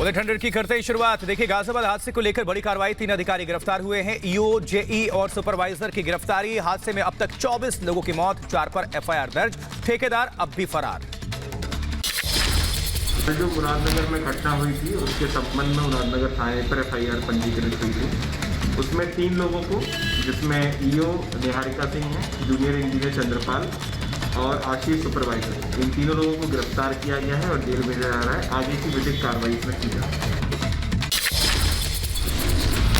उधर ठंडर की करते ही शुरुआत। देखिए, गाजियाबाद हादसे को लेकर बड़ी कार्रवाई, 3 अधिकारी गिरफ्तार हुए हैं। ईओ, जेई और सुपरवाइजर की गिरफ्तारी। हादसे में अब तक 24 लोगों की मौत, 4 पर एफआईआर दर्ज। ठेकेदार अब भी फरार। जो मुरादनगर में घटना हुई थी उसके संबंध में मुरादनगर थाने पर एफआईआर पंजीकृत हुई थी। उसमें 3 लोगों को, जिसमें ईओ निहारिका सिंह है, जूनियर इंजीनियर चंद्रपाल और आशीष सुपरवाइजर, इन तीनों लोगों को गिरफ्तार किया गया है और जेल भेजा जा रहा है। आगे की विधिक कार्रवाई इसमें की जा रही है।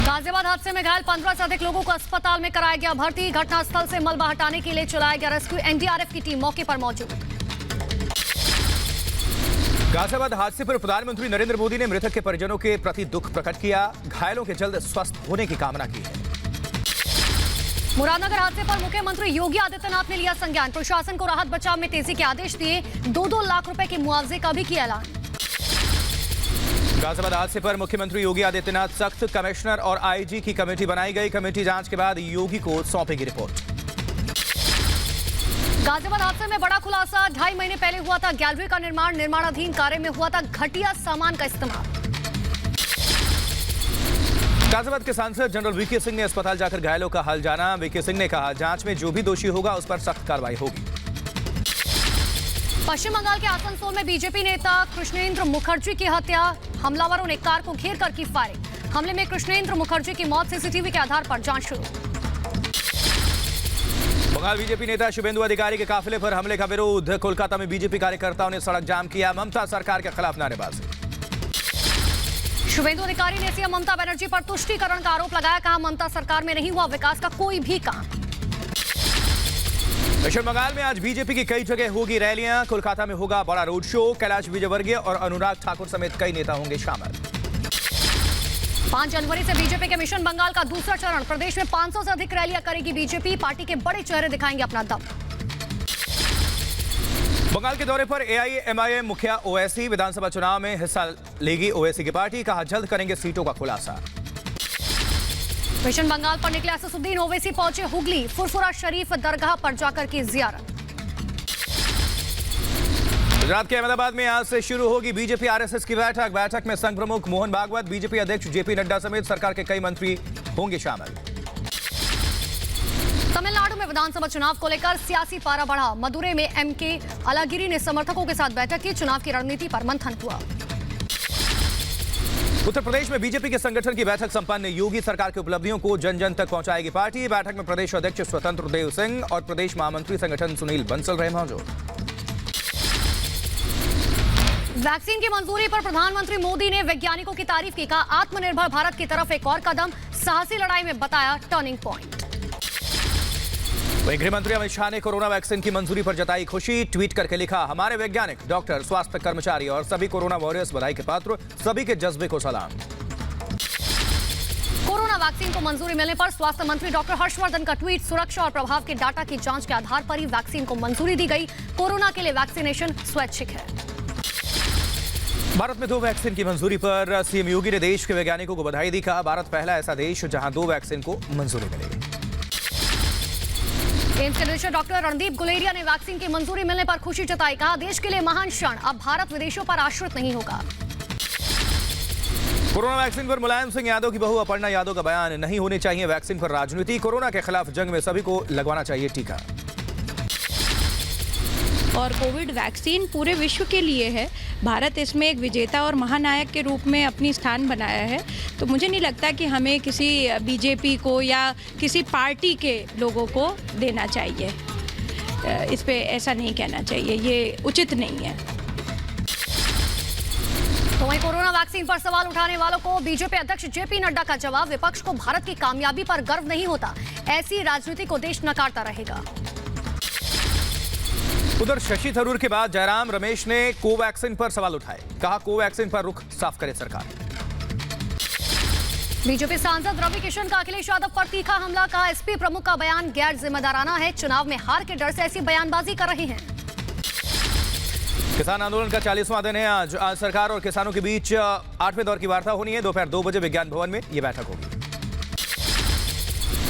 गाजियाबाद हादसे में घायल 15 से अधिक लोगों को अस्पताल में कराया गया भर्ती। घटनास्थल से मलबा हटाने के लिए चलाया गया रेस्क्यू। एनडीआरएफ की टीम मौके पर मौजूद। गाजियाबाद हादसे पर प्रधानमंत्री नरेंद्र मोदी ने मृतक के परिजनों के प्रति दुख प्रकट किया। घायलों के जल्द स्वस्थ होने की कामना की है। मुरादनगर हादसे पर मुख्यमंत्री योगी आदित्यनाथ ने लिया संज्ञान। प्रशासन को राहत बचाव में तेजी के आदेश दिए। 2-2 लाख रुपए के मुआवजे का भी किया ऐलान। गाजियाबाद हादसे पर मुख्यमंत्री योगी आदित्यनाथ सख्त। कमिश्नर और आईजी की कमेटी बनाई गई। कमेटी जांच के बाद योगी को सौंपेगी रिपोर्ट। गाजियाबाद हादसे में बड़ा खुलासा। 2.5 महीने पहले हुआ था गैलरी का निर्माण। निर्माणाधीन कार्य में हुआ था घटिया सामान का इस्तेमाल। गाजियाबाद के सांसद जनरल वीके सिंह ने अस्पताल जाकर घायलों का हाल जाना। वीके सिंह ने कहा, जांच में जो भी दोषी होगा उस पर सख्त कार्रवाई होगी। पश्चिम बंगाल के आसनसोल में बीजेपी नेता कृष्णेंद्र मुखर्जी की हत्या। हमलावरों ने कार को घेर कर की फायरिंग। हमले में कृष्णेंद्र मुखर्जी की मौत। सीसीटीवी के आधार पर जांच शुरू। बंगाल बीजेपी नेता शुभेंदु अधिकारी के काफिले पर हमले का विरोध। कोलकाता में बीजेपी कार्यकर्ताओं ने सड़क जाम किया। ममता सरकार के खिलाफ नारेबाजी। शुभेंदु अधिकारी ने सीएम ममता बनर्जी पर तुष्टीकरण का आरोप लगाया। कहा, ममता सरकार में नहीं हुआ विकास का कोई भी काम। पश्चिम बंगाल में आज बीजेपी की कई जगह होगी रैलियां। कोलकाता में होगा बड़ा रोड शो। कैलाश विजयवर्गीय और अनुराग ठाकुर समेत कई नेता होंगे शामिल। 5 जनवरी से बीजेपी के मिशन बंगाल का दूसरा चरण। प्रदेश में 500 से अधिक रैलियां करेगी बीजेपी। पार्टी के बड़े चेहरे दिखाएंगे अपना दम। बंगाल के दौरे पर एआईएमआईएम मुखिया ओवैसी। विधानसभा चुनाव में हिस्सा लेगी ओवैसी की पार्टी। कहा, जल्द करेंगे सीटों का खुलासा। मिशन बंगाल पर निकले असदुद्दीन ओवैसी पहुंचे हुगली। फुरफुरा शरीफ दरगाह पर जाकर की जियारत। गुजरात के अहमदाबाद में आज से शुरू होगी बीजेपी आरएसएस की बैठक। बैठक में संघ प्रमुख मोहन भागवत, बीजेपी अध्यक्ष जेपी नड्डा समेत सरकार के कई मंत्री होंगे शामिल। तमिलनाडु में विधानसभा चुनाव को लेकर सियासी पारा बढ़ा। मदुरै में एमके अलागिरी ने समर्थकों के साथ बैठक की। चुनाव की रणनीति पर मंथन हुआ। उत्तर प्रदेश में बीजेपी के संगठन की बैठक संपन्न। योगी सरकार की उपलब्धियों को जन जन तक पहुंचाएगी पार्टी। बैठक में प्रदेश अध्यक्ष स्वतंत्र देव सिंह और प्रदेश महामंत्री संगठन सुनील बंसल रहे मौजूद। वैक्सीन की मंजूरी पर प्रधानमंत्री मोदी ने वैज्ञानिकों की तारीफ की। कहा, आत्मनिर्भर भारत की तरफ एक और कदम। साहसी लड़ाई में बताया टर्निंग पॉइंट। वहीं गृह मंत्री अमित शाह ने कोरोना वैक्सीन की मंजूरी पर जताई खुशी। ट्वीट करके लिखा, हमारे वैज्ञानिक, डॉक्टर, स्वास्थ्य कर्मचारी और सभी कोरोना वॉरियर्स बधाई के पात्र। सभी के जज्बे को सलाम। कोरोना वैक्सीन को मंजूरी मिलने पर स्वास्थ्य मंत्री डॉक्टर हर्षवर्धन का ट्वीट। सुरक्षा और प्रभाव के डाटा की जांच के आधार पर ही वैक्सीन को मंजूरी दी गई। कोरोना के लिए वैक्सीनेशन स्वैच्छिक है। भारत में 2 वैक्सीन की मंजूरी पर सीएम योगी ने देश के वैज्ञानिकों को बधाई दी। कहा, भारत पहला ऐसा देश जहां 2 वैक्सीन को मंजूरी मिलेगी। एम्स के निदेशक डॉक्टर रणदीप गुलेरिया ने वैक्सीन की मंजूरी मिलने पर खुशी जताई। कहा, देश के लिए महान क्षण। अब भारत विदेशों पर आश्रित नहीं होगा। कोरोना वैक्सीन पर मुलायम सिंह यादव की बहू अपर्णा यादव का बयान, नहीं होनी चाहिए वैक्सीन पर राजनीति। कोरोना के खिलाफ जंग में सभी को लगवाना चाहिए टीका। और कोविड वैक्सीन पूरे विश्व के लिए है। भारत इसमें एक विजेता और महानायक के रूप में अपनी स्थान बनाया है। तो मुझे नहीं लगता कि हमें किसी बीजेपी को या किसी पार्टी के लोगों को देना चाहिए। इस पे ऐसा नहीं कहना चाहिए, ये उचित नहीं है। तो वहीं कोरोना वैक्सीन पर सवाल उठाने वालों को बीजेपी अध्यक्ष जेपी नड्डा का जवाब। विपक्ष को भारत की कामयाबी पर गर्व नहीं होता। ऐसी राजनीति को देश नकारता रहेगा। उधर शशि थरूर के बाद जयराम रमेश ने कोवैक्सीन पर सवाल उठाए। कहा, कोवैक्सीन पर रुख साफ करे सरकार। बीजेपी सांसद रवि किशन का अखिलेश यादव पर तीखा हमला। कहा, एसपी प्रमुख का बयान गैर जिम्मेदाराना है। चुनाव में हार के डर से ऐसी बयानबाजी कर रहे हैं। किसान आंदोलन का 40वां दिन है आज। सरकार और किसानों के बीच 8वें दौर की वार्ता होनी है। दोपहर 2 बजे विज्ञान भवन में यह बैठक होगी।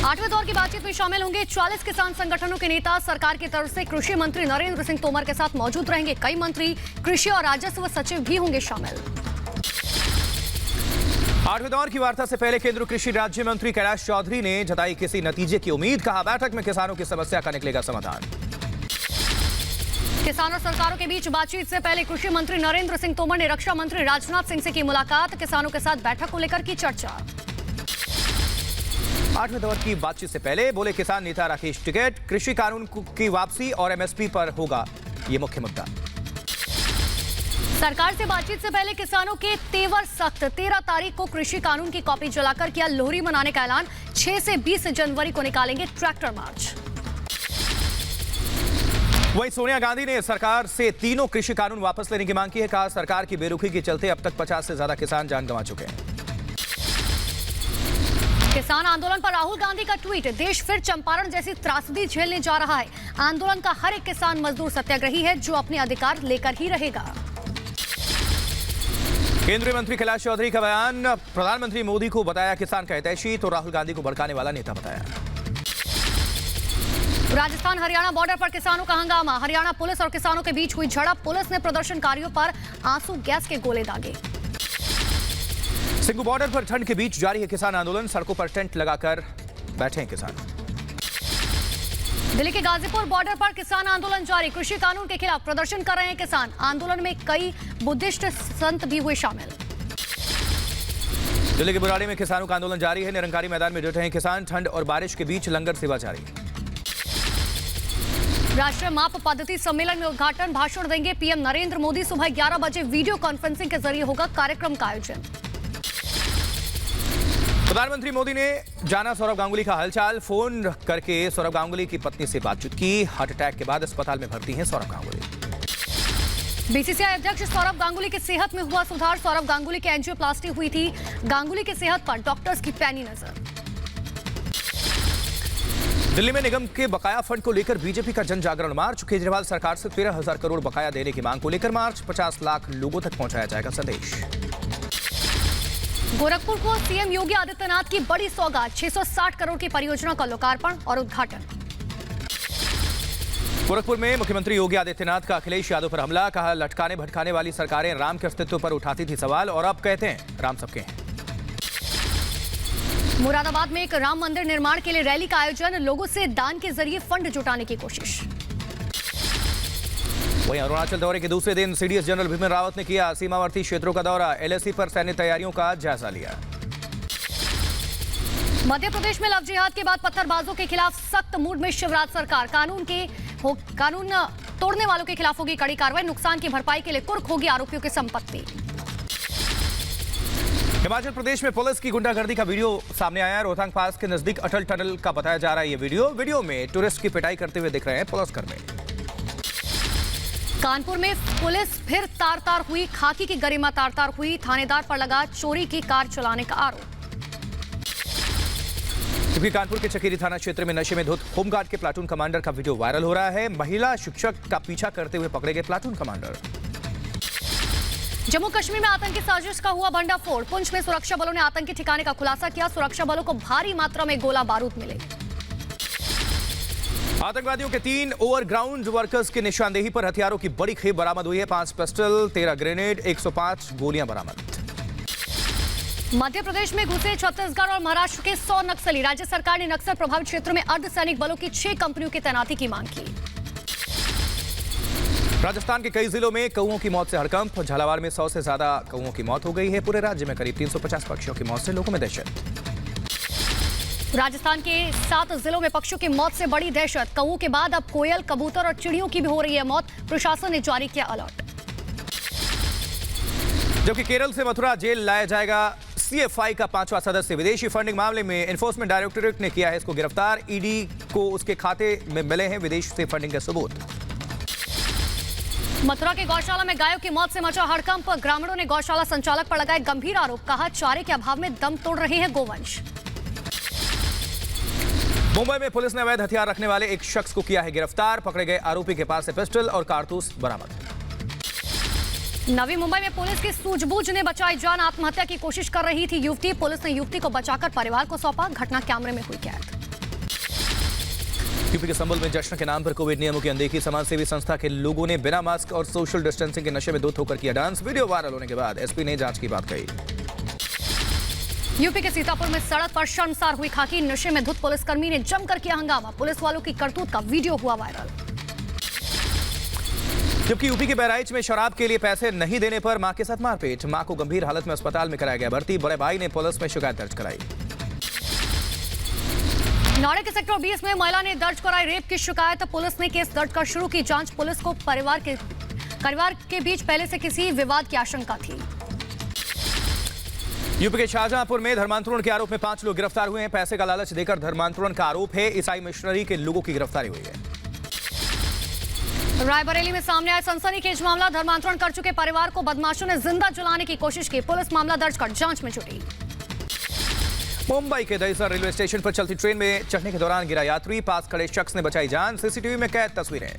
8वें दौर की बातचीत में शामिल होंगे 40 किसान संगठनों के नेता। सरकार की तरफ से कृषि मंत्री नरेंद्र सिंह तोमर के साथ मौजूद रहेंगे कई मंत्री। कृषि और राजस्व सचिव भी होंगे शामिल। आठवें दौर की वार्ता से पहले केंद्रीय कृषि राज्य मंत्री कैलाश चौधरी ने जताई किसी नतीजे की उम्मीद। कहा बैठक में किसानों की समस्या का निकलेगा समाधान। किसान और सरकारों के बीच बातचीत से पहले कृषि मंत्री नरेंद्र सिंह तोमर ने रक्षा मंत्री राजनाथ सिंह से की मुलाकात। किसानों के साथ बैठक को लेकर की चर्चा। आठवें दौर की बातचीत से पहले बोले किसान नेता राकेश टिकैत। कृषि कानून की वापसी और एमएसपी पर होगा ये मुख्य मुद्दा। सरकार से बातचीत से पहले किसानों के तेवर सख्त। 13 तारीख को कृषि कानून की कॉपी जलाकर किया लोहरी मनाने का ऐलान। 6 से 20 जनवरी को निकालेंगे ट्रैक्टर मार्च। वहीं सोनिया गांधी ने सरकार से तीनों कृषि कानून वापस लेने की मांग की है। कहा सरकार की बेरुखी के चलते अब तक 50 से ज्यादा किसान जान गंवा चुके हैं। किसान आंदोलन पर राहुल गांधी का ट्वीट। देश फिर चंपारण जैसी त्रासदी झेलने जा रहा है। आंदोलन का हर एक किसान मजदूर सत्याग्रही है जो अपने अधिकार लेकर ही रहेगा। केंद्रीय मंत्री कैलाश चौधरी का बयान। प्रधानमंत्री मोदी को बताया किसान का हितैषी तो राहुल गांधी को भड़काने वाला नेता बताया। राजस्थान हरियाणा बॉर्डर पर किसानों का हंगामा। हरियाणा पुलिस और किसानों के बीच हुई झड़प। पुलिस ने प्रदर्शनकारियों पर आंसू गैस के गोले दागे। सिंगू बॉर्डर पर ठंड के बीच जारी है किसान आंदोलन। सड़कों पर टेंट लगाकर बैठे हैं किसान। दिल्ली के गाजीपुर बॉर्डर पर किसान आंदोलन जारी। कृषि कानून के खिलाफ प्रदर्शन कर रहे हैं किसान। आंदोलन में कई बुद्धिस्ट संत भी हुए शामिल। दिल्ली के बुराड़ी में किसानों का आंदोलन जारी है। निरंकारी मैदान में जुटे हैं किसान। ठंड और बारिश के बीच लंगर सेवा जारी। राष्ट्रीय माप पद्धति सम्मेलन में उद्घाटन भाषण देंगे पीएम नरेंद्र मोदी। सुबह 11 बजे वीडियो कॉन्फ्रेंसिंग के जरिए होगा कार्यक्रम का आयोजन। प्रधानमंत्री मोदी ने जाना सौरव गांगुली का हालचाल। फोन करके सौरव गांगुली की पत्नी से बातचीत की। हार्ट अटैक के बाद अस्पताल में भर्ती हैं सौरव गांगुली। बीसीसीआई अध्यक्ष सौरव गांगुली की सेहत में हुआ सुधार। सौरव गांगुली की एंजियोप्लास्टी हुई थी। गांगुली की सेहत पर डॉक्टर्स की पैनी नजर। दिल्ली में निगम के बकाया फंड को लेकर बीजेपी का जन जागरण मार्च। केजरीवाल सरकार से 13,000 करोड़ बकाया देने की मांग को लेकर मार्च। 50 लाख लोगों तक पहुंचाया जाएगा संदेश। गोरखपुर को सीएम योगी आदित्यनाथ की बड़ी सौगात। 660 करोड़ की परियोजना का लोकार्पण और उद्घाटन। गोरखपुर में मुख्यमंत्री योगी आदित्यनाथ का अखिलेश यादव पर हमला। कहा लटकाने भटकाने वाली सरकारें राम के अस्तित्व पर उठाती थी सवाल और अब कहते हैं राम सबके हैं। मुरादाबाद में एक राम मंदिर निर्माण के लिए रैली का आयोजन। लोगों से दान के जरिए फंड जुटाने की कोशिश। वहीं अरुणाचल दौरे के दूसरे दिन सीडीएस जनरल बिपिन रावत ने किया सीमावर्ती क्षेत्रों का दौरा। एलएसी पर सैन्य तैयारियों का जायजा लिया। मध्य प्रदेश में लव जिहाद के बाद पत्थरबाजों के खिलाफ सख्त मूड में शिवराज सरकार। कानून तोड़ने वालों के खिलाफ होगी कड़ी कार्रवाई। नुकसान की भरपाई के लिए कुर्क होगी आरोपियों की संपत्ति। हिमाचल प्रदेश में पुलिस की गुंडागर्दी का वीडियो सामने आया। रोहतांग पास के नजदीक अटल टनल का बताया जा रहा है ये वीडियो में टूरिस्ट की पिटाई करते हुए दिख रहे हैं पुलिसकर्मी। कानपुर में पुलिस फिर तार-तार हुई। खाकी की गरिमा तार-तार हुई। थानेदार पर लगा चोरी की कार चलाने का आरोप। जबकि कानपुर के चकेरी थाना क्षेत्र में नशे में धुत होमगार्ड के प्लाटून कमांडर का वीडियो वायरल हो रहा है। महिला शिक्षक का पीछा करते हुए पकड़े गए प्लाटून कमांडर। जम्मू कश्मीर में आतंकी साजिश का हुआ भंडाफोड़। पुंछ में सुरक्षा बलों ने आतंकी ठिकाने का खुलासा किया। सुरक्षा बलों को भारी मात्रा में गोला बारूद मिले। आतंकवादियों के 3 ओवरग्राउंड वर्कर्स की निशानदेही पर हथियारों की बड़ी खेप बरामद हुई है। 5 पिस्टल, 13 ग्रेनेड, 105 गोलियां बरामद। मध्य प्रदेश में घुसे छत्तीसगढ़ और महाराष्ट्र के 100 नक्सली। राज्य सरकार ने नक्सल प्रभावित क्षेत्रों में अर्धसैनिक बलों की 6 कंपनियों की तैनाती की मांग की। राजस्थान के कई जिलों में कौओं की मौत से हड़कंप। झालावाड़ में 100 से ज्यादा कौओं की मौत हो गई है। पूरे राज्य में करीब 350 पक्षियों की मौत से लोगों में दहशत। राजस्थान के 7 जिलों में पक्षियों की मौत से बड़ी दहशत। कौओं के बाद अब कोयल, कबूतर और चिड़ियों की भी हो रही है मौत। प्रशासन ने जारी किया अलर्ट। जबकि केरल से मथुरा जेल लाया जाएगा सीएफआई का 5वां सदस्य। विदेशी फंडिंग मामले में एनफोर्समेंट डायरेक्टोरेट ने किया है इसको गिरफ्तार। ईडी को उसके खाते में मिले हैं विदेश से फंडिंग के सबूत। मथुरा के गौशाला में गायों की मौत से मचा हड़कंप। ग्रामीणों ने गौशाला संचालक पर लगाए गंभीर आरोप। कहा चारे के अभाव में दम तोड़ रहे हैं गोवंश। मुंबई में पुलिस ने अवैध हथियार रखने वाले एक शख्स को किया है गिरफ्तार। पकड़े गए आरोपी के पास से पिस्टल और कारतूस बरामद। नवी मुंबई में पुलिस की सूझबूझ ने बचाई जान। आत्महत्या की कोशिश कर रही थी युवती। पुलिस ने युवती को बचाकर परिवार को सौंपा। घटना कैमरे में हुई कैद। यूपी के संबल में जश्न के नाम पर कोविड नियमों की अनदेखी। समाजसेवी संस्था के लोगों ने बिना मास्क और सोशल डिस्टेंसिंग के नशे में धुत होकर किया डांस। वीडियो वायरल होने के बाद एसपी ने जांच की बात कही। यूपी के सीतापुर में सड़क पर शर्मसार हुई खाकी नशे में धुत पुलिसकर्मी ने जमकर किया हंगामा। पुलिस वालों की करतूत का वीडियो हुआ वायरल। जबकि यूपी के बहराइच में शराब के लिए पैसे नहीं देने पर मां के साथ मारपीट। मां को गंभीर हालत में अस्पताल में कराया गया भर्ती। बड़े भाई ने पुलिस में शिकायत दर्ज कराई। नौड़े के सेक्टर 20 में महिला ने दर्ज कराई रेप की शिकायत। पुलिस ने केस दर्ज कर शुरू की जांच। पुलिस को परिवार के बीच पहले से किसी विवाद की आशंका थी। यूपी के शाहजहांपुर में धर्मांतरण के आरोप में 5 लोग गिरफ्तार हुए हैं। पैसे का लालच देकर धर्मांतरण का आरोप है। ईसाई मिशनरी के लोगों की गिरफ्तारी हुई है। रायबरेली में सामने आया सनसनीखेज मामला। धर्मांतरण कर चुके परिवार को बदमाशों ने जिंदा जलाने की कोशिश की। पुलिस मामला दर्ज कर जांच में जुटी। मुंबई के दहिसर रेलवे स्टेशन पर चलती ट्रेन में चढ़ने के दौरान गिरा यात्री। पास खड़े शख्स ने बचाई जान। सीसीटीवी में कैद तस्वीरें।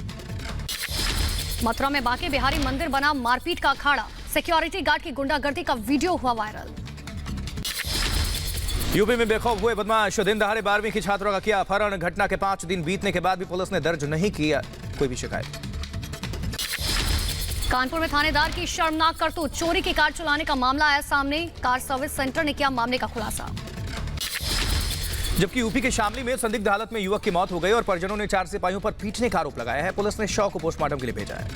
मथुरा में बांके बिहारी मंदिर बना मारपीट का अखाड़ा। सिक्योरिटी गार्ड की गुंडागर्दी का वीडियो हुआ वायरल। यूपी में बेखौफ हुए बदमाश। दिन दहाड़े 12वीं की छात्रों का किया अपहरण। घटना के 5 दिन बीतने के बाद भी पुलिस ने दर्ज नहीं किया कोई भी शिकायत। कानपुर में थानेदार की शर्मनाक करतूत। चोरी की कार चलाने का मामला आया सामने। कार सर्विस सेंटर ने किया मामले का खुलासा। जबकि यूपी के शामली में संदिग्ध हालत में युवक की मौत हो गई और परिजनों ने 4 सिपाहियों पर पीटने का आरोप लगाया है। पुलिस ने शव को पोस्टमार्टम के लिए भेजा है।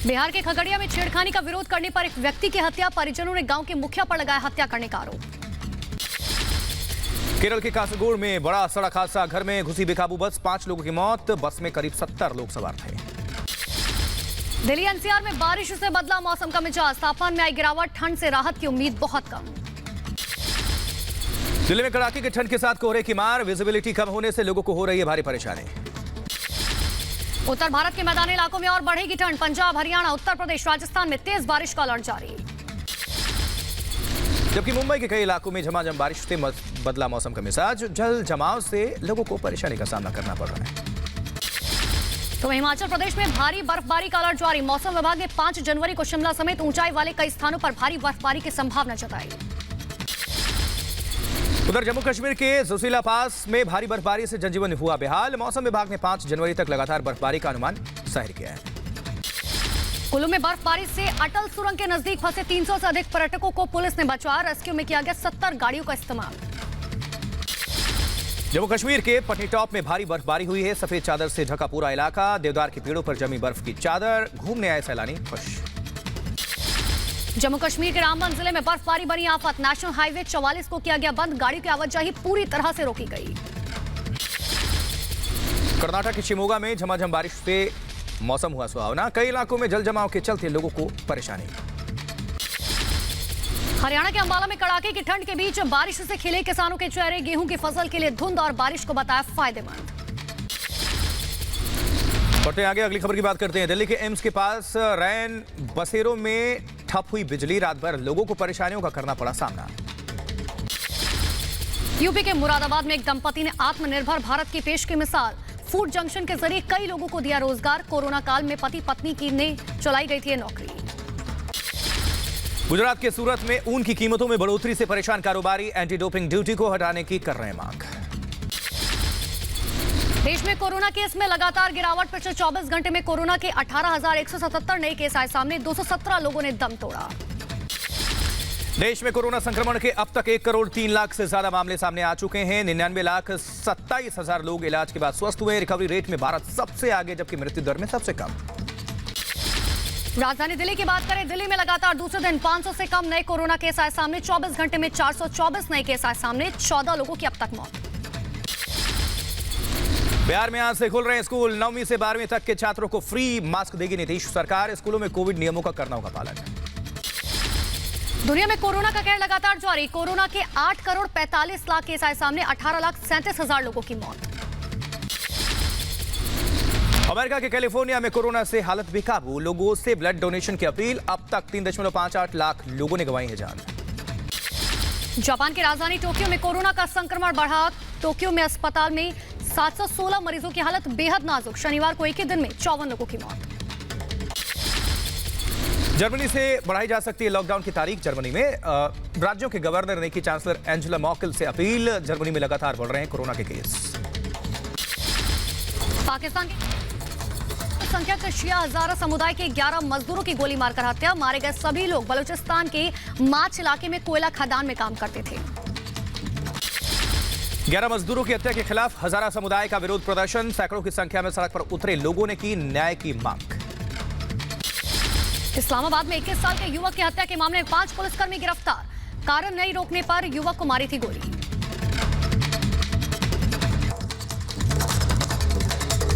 बिहार के खगड़िया में छेड़खानी का विरोध करने पर एक व्यक्ति की हत्या। परिजनों ने गांव के मुखिया पर लगाया हत्या करने का आरोप। केरल के कासरगोड में बड़ा सड़क हादसा। घर में घुसी बेकाबू बस। 5 लोगों की मौत। बस में करीब 70 लोग सवार थे। दिल्ली एनसीआर में बारिश से बदला मौसम का मिजाज। तापमान में आई गिरावट। ठंड से राहत की उम्मीद बहुत कम। दिल्ली में कड़ाके की ठंड के साथ कोहरे की मार। विजिबिलिटी कम होने से लोगों को हो रही है भारी परेशानी। उत्तर भारत के मैदानी इलाकों में और बढ़ेगी ठंड। पंजाब, हरियाणा, उत्तर प्रदेश, राजस्थान में तेज बारिश का अलर्ट जारी। जबकि मुंबई के कई इलाकों में झमाझम बारिश से बदला मौसम का मिजाज। जल जमाव से लोगों को परेशानी का सामना करना पड़ रहा है। तो हिमाचल प्रदेश में भारी बर्फबारी का अलर्ट जारी। मौसम विभाग ने 5 जनवरी को शिमला समेत ऊंचाई वाले कई स्थानों पर भारी बर्फबारी की संभावना जताई। उधर जम्मू कश्मीर के जोशीला पास में भारी बर्फबारी से जनजीवन हुआ बेहाल। मौसम विभाग ने 5 जनवरी तक लगातार बर्फबारी का अनुमान जाहिर किया है। कुल्लू में बर्फबारी से अटल सुरंग के नजदीक फंसे 300 से अधिक पर्यटकों को पुलिस ने बचाया। रेस्क्यू में किया गया 70 गाड़ियों का इस्तेमाल। जम्मू कश्मीर के पटनीटॉप में भारी बर्फबारी हुई है। सफेद चादर से ढका पूरा इलाका। देवदार के पेड़ों पर जमी बर्फ की चादर। घूमने आए सैलानी खुश। जम्मू कश्मीर के रामबन जिले में बर्फबारी बनी आफत। नेशनल हाईवे 44 को किया गया बंद। गाड़ियों की आवाजाही पूरी तरह से रोकी गई। कर्नाटक के शिमोगा में झमाझम बारिश से मौसम हुआ सुहावना। कई इलाकों में जल जमाव के चलते लोगों को परेशानी। हरियाणा के अंबाला में कड़ाके की ठंड के बीच बारिश से खिले किसानों के चेहरे। गेहूं की फसल के लिए धुंध और बारिश को बताया फायदेमंद। बढ़ते आगे अगली खबर की बात करते हैं। दिल्ली के एम्स के पास रैन बसेरों में ठप हुई बिजली। रात भर लोगों को परेशानियों का करना पड़ा सामना। यूपी के मुरादाबाद में एक दंपति ने आत्मनिर्भर भारत की पेश की मिसाल। फूड जंक्शन के जरिए कई लोगों को दिया रोजगार। कोरोना काल में पति पत्नी की ने चलाई गई थी ये नौकरी। गुजरात के सूरत में ऊन की कीमतों में बढ़ोतरी से परेशान कारोबारी एंटी डोपिंग ड्यूटी को हटाने की कर रहे हैं मांग। देश में कोरोना केस में लगातार गिरावट। पिछले 24 घंटे में कोरोना के 18,177 नए केस आए सामने। 217 लोगों ने दम तोड़ा। देश में कोरोना संक्रमण के अब तक 1 करोड़ 3 लाख से ज्यादा मामले सामने आ चुके हैं। 99,27,000 लोग इलाज के बाद स्वस्थ हुए। रिकवरी रेट में भारत सबसे आगे, जबकि मृत्यु दर में सबसे कम। राजधानी दिल्ली की बात करें। दिल्ली में लगातार दूसरे दिन 500 से कम नए कोरोना केस आए सामने। 24 घंटे में 424 नए केस आए सामने। 14 लोगों की अब तक मौत। बिहार में आज से खुल रहे हैं स्कूल। 9वीं से 12वीं तक के छात्रों को फ्री मास्क देगी नीतीश सरकार। स्कूलों में कोविड नियमों का करना होगा पालन। दुनिया में कोरोना का कहर लगातार जारी। कोरोना के 8 करोड़ 45 लाख केस आए सामने। 18,37,000 लोगों की मौत। अमेरिका के कैलिफोर्निया में कोरोना से हालत बेकाबू। लोगों से ब्लड डोनेशन की अपील। अब तक 3.58 लाख लोगों ने गंवाई है जान। जापान की राजधानी टोक्यो में कोरोना का संक्रमण बढ़ा। टोक्यो में अस्पताल में 716 मरीजों की हालत बेहद नाजुक। शनिवार को एक ही दिन में 54 लोगों की मौत। जर्मनी से बढ़ाई जा सकती है लॉकडाउन की तारीख। जर्मनी में राज्यों के गवर्नर ने की चांसलर एंजेला मर्केल से अपील। जर्मनी में लगातार बढ़ रहे हैं कोरोना के केस। पाकिस्तान के अल्पसंख्यक शिया हजारा समुदाय के 11 मजदूरों की गोली मारकर हत्या। मारे गए सभी लोग बलूचिस्तान के माच इलाके में कोयला खदान में काम करते थे। 11 मजदूरों की हत्या के खिलाफ हजारा समुदाय का विरोध प्रदर्शन। सैकड़ों की संख्या में सड़क पर उतरे लोगों ने की न्याय की मांग। इस्लामाबाद में 21 साल के युवक की हत्या के मामले में 5 पुलिसकर्मी गिरफ्तार। कारण नहीं रोकने पर युवक को मारी थी गोली।